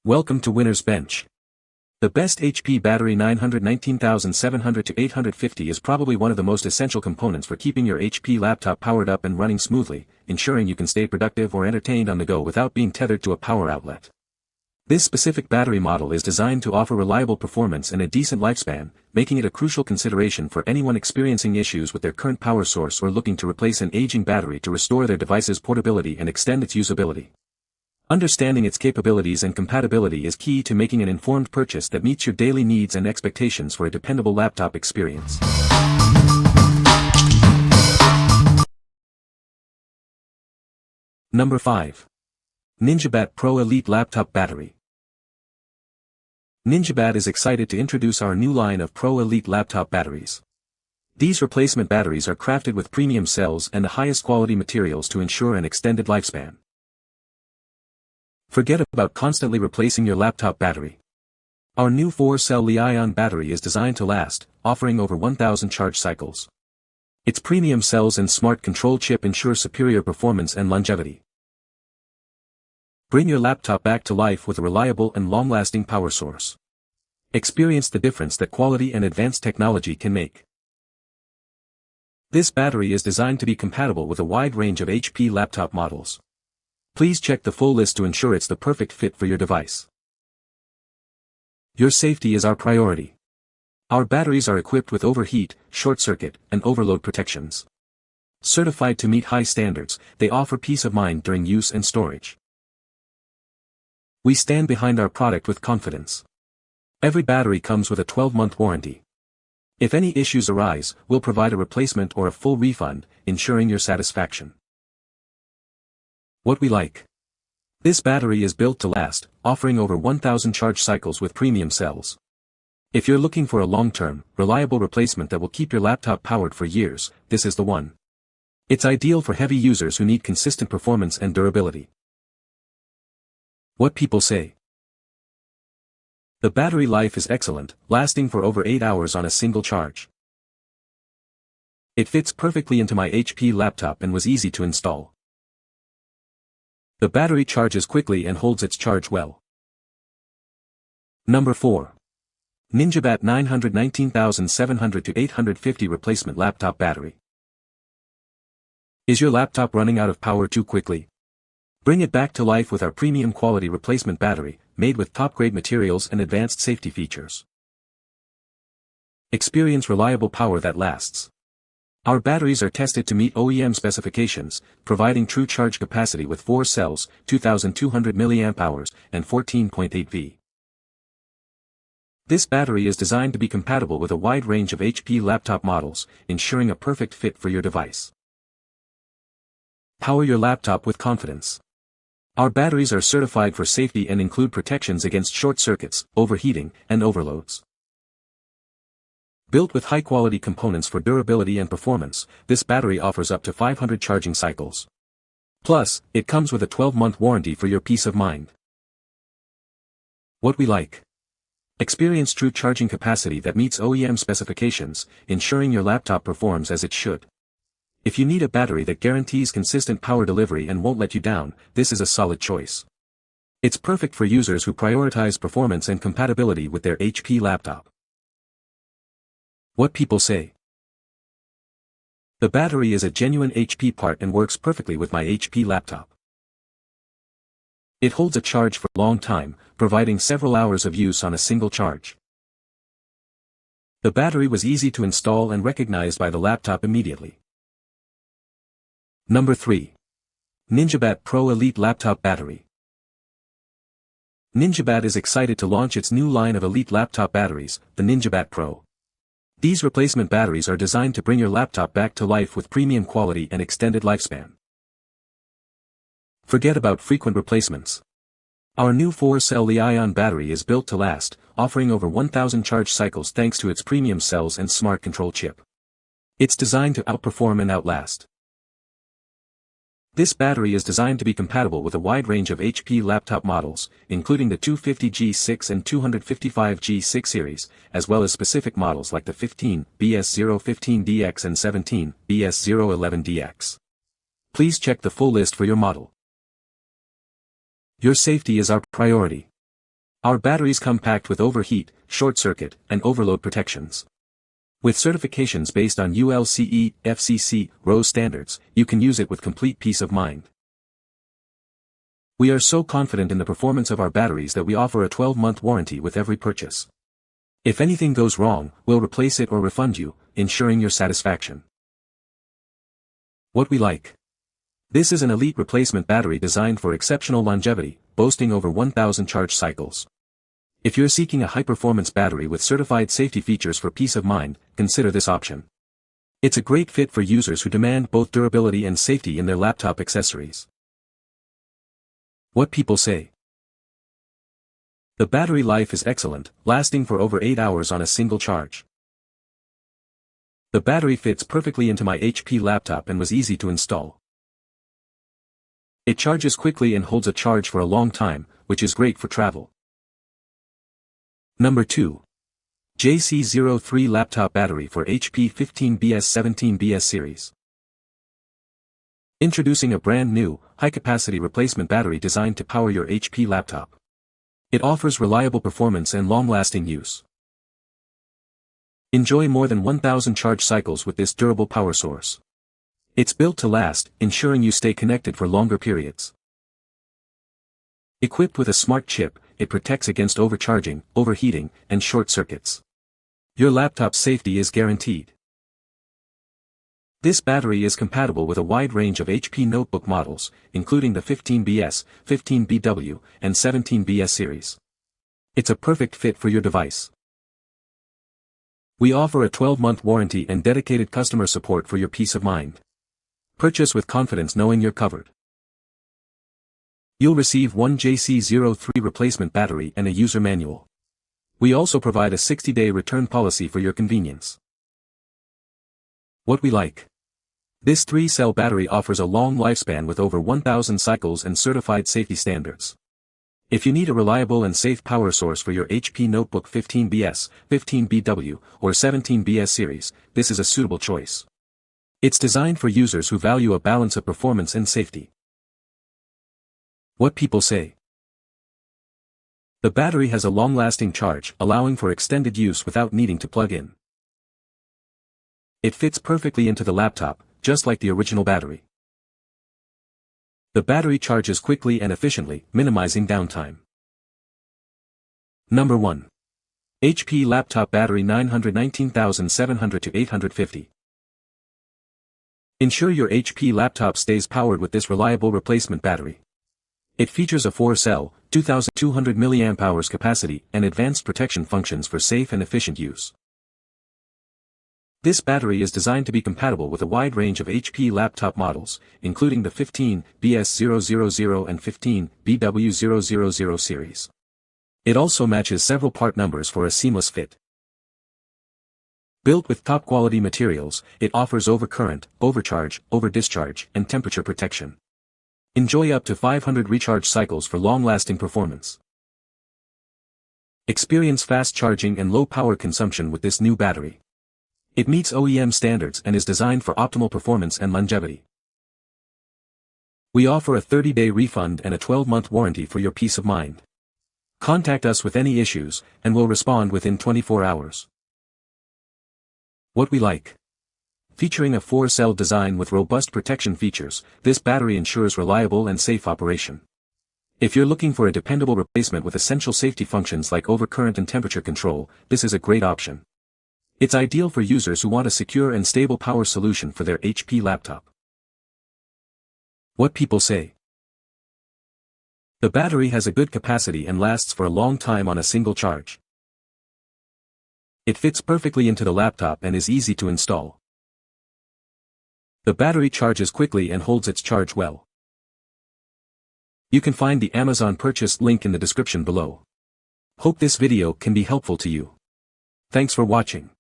Welcome to Winner's Bench. The best HP battery 919,700 to 850 is probably one of the most essential components for keeping your HP laptop powered up and running smoothly, ensuring you can stay productive or entertained on the go without being tethered to a power outlet. This specific battery model is designed to offer reliable performance and a decent lifespan, making it a crucial consideration for anyone experiencing issues with their current power source or looking to replace an aging battery to restore their device's portability and extend its usability. Understanding its capabilities and compatibility is key to making an informed purchase that meets your daily needs and expectations for a dependable laptop experience. Number 5. NinjaBatt Pro Elite Laptop Battery. NinjaBatt is excited to introduce our new line of Pro Elite laptop batteries. These replacement batteries are crafted with premium cells and the highest quality materials to ensure an extended lifespan. Forget about constantly replacing your laptop battery. Our new 4-cell Li-ion battery is designed to last, offering over 1,000 charge cycles. Its premium cells and smart control chip ensure superior performance and longevity. Bring your laptop back to life with a reliable and long-lasting power source. Experience the difference that quality and advanced technology can make. This battery is designed to be compatible with a wide range of HP laptop models. Please check the full list to ensure it's the perfect fit for your device. Your safety is our priority. Our batteries are equipped with overheat, short circuit, and overload protections. Certified to meet high standards, they offer peace of mind during use and storage. We stand behind our product with confidence. Every battery comes with a 12-month warranty. If any issues arise, we'll provide a replacement or a full refund, ensuring your satisfaction. What we like. This battery is built to last, offering over 1,000 charge cycles with premium cells. If you're looking for a long-term, reliable replacement that will keep your laptop powered for years, this is the one. It's ideal for heavy users who need consistent performance and durability. What people say. The battery life is excellent, lasting for over 8 hours on a single charge. It fits perfectly into my HP laptop and was easy to install. The battery charges quickly and holds its charge well. Number 4. NinjaBatt 919,700 to 850 replacement laptop battery. Is your laptop running out of power too quickly? Bring it back to life with our premium quality replacement battery, made with top-grade materials and advanced safety features. Experience reliable power that lasts. Our batteries are tested to meet OEM specifications, providing true charge capacity with 4 cells, 2,200 mAh, and 14.8 V. This battery is designed to be compatible with a wide range of HP laptop models, ensuring a perfect fit for your device. Power your laptop with confidence. Our batteries are certified for safety and include protections against short circuits, overheating, and overloads. Built with high-quality components for durability and performance, this battery offers up to 500 charging cycles. Plus, it comes with a 12-month warranty for your peace of mind. What we like. Experience true charging capacity that meets OEM specifications, ensuring your laptop performs as it should. If you need a battery that guarantees consistent power delivery and won't let you down, this is a solid choice. It's perfect for users who prioritize performance and compatibility with their HP laptop. What people say. The battery is a genuine HP part and works perfectly with my HP laptop. It holds a charge for a long time, providing several hours of use on a single charge. The battery was easy to install and recognized by the laptop immediately. Number 3. NinjaBatt Pro Elite Laptop Battery. NinjaBatt is excited to launch its new line of elite laptop batteries, the NinjaBatt Pro. These replacement batteries are designed to bring your laptop back to life with premium quality and extended lifespan. Forget about frequent replacements. Our new 4-cell Li-ion battery is built to last, offering over 1,000 charge cycles thanks to its premium cells and smart control chip. It's designed to outperform and outlast. This battery is designed to be compatible with a wide range of HP laptop models, including the 250G6 and 255G6 series, as well as specific models like the 15BS015DX and 17BS011DX. Please check the full list for your model. Your safety is our priority. Our batteries come packed with overheat, short circuit, and overload protections. With certifications based on ULCE, FCC, RoHS standards, you can use it with complete peace of mind. We are so confident in the performance of our batteries that we offer a 12-month warranty with every purchase. If anything goes wrong, we'll replace it or refund you, ensuring your satisfaction. What we like. This is an elite replacement battery designed for exceptional longevity, boasting over 1,000 charge cycles. If you're seeking a high-performance battery with certified safety features for peace of mind, consider this option. It's a great fit for users who demand both durability and safety in their laptop accessories. What people say. The battery life is excellent, lasting for over 8 hours on a single charge. The battery fits perfectly into my HP laptop and was easy to install. It charges quickly and holds a charge for a long time, which is great for travel. Number 2. JC03 Laptop Battery for HP 15BS-17BS Series. Introducing a brand new, high-capacity replacement battery designed to power your HP laptop. It offers reliable performance and long-lasting use. Enjoy more than 1,000 charge cycles with this durable power source. It's built to last, ensuring you stay connected for longer periods. Equipped with a smart chip, it protects against overcharging, overheating, and short circuits. Your laptop's safety is guaranteed. This battery is compatible with a wide range of HP notebook models, including the 15BS, 15BW, and 17BS series. It's a perfect fit for your device. We offer a 12-month warranty and dedicated customer support for your peace of mind. Purchase with confidence knowing you're covered. You'll receive one JC03 replacement battery and a user manual. We also provide a 60-day return policy for your convenience. What we like. This 3-cell battery offers a long lifespan with over 1,000 cycles and certified safety standards. If you need a reliable and safe power source for your HP Notebook 15BS, 15BW, or 17BS series, this is a suitable choice. It's designed for users who value a balance of performance and safety. What people say. The battery has a long-lasting charge, allowing for extended use without needing to plug in. It fits perfectly into the laptop, just like the original battery. The battery charges quickly and efficiently, minimizing downtime. Number 1. HP Laptop Battery 919,700 to 850. Ensure your HP laptop stays powered with this reliable replacement battery. It features a 4-cell, 2,200 mAh capacity and advanced protection functions for safe and efficient use. This battery is designed to be compatible with a wide range of HP laptop models, including the 15BS000 and 15BW000 series. It also matches several part numbers for a seamless fit. Built with top-quality materials, it offers overcurrent, overcharge, overdischarge, and temperature protection. Enjoy up to 500 recharge cycles for long-lasting performance. Experience fast charging and low power consumption with this new battery. It meets OEM standards and is designed for optimal performance and longevity. We offer a 30-day refund and a 12-month warranty for your peace of mind. Contact us with any issues, and we'll respond within 24 hours. What we like. Featuring a 4-cell design with robust protection features, this battery ensures reliable and safe operation. If you're looking for a dependable replacement with essential safety functions like overcurrent and temperature control, this is a great option. It's ideal for users who want a secure and stable power solution for their HP laptop. What people say. The battery has a good capacity and lasts for a long time on a single charge. It fits perfectly into the laptop and is easy to install. The battery charges quickly and holds its charge well. You can find the Amazon purchase link in the description below. Hope this video can be helpful to you. Thanks for watching.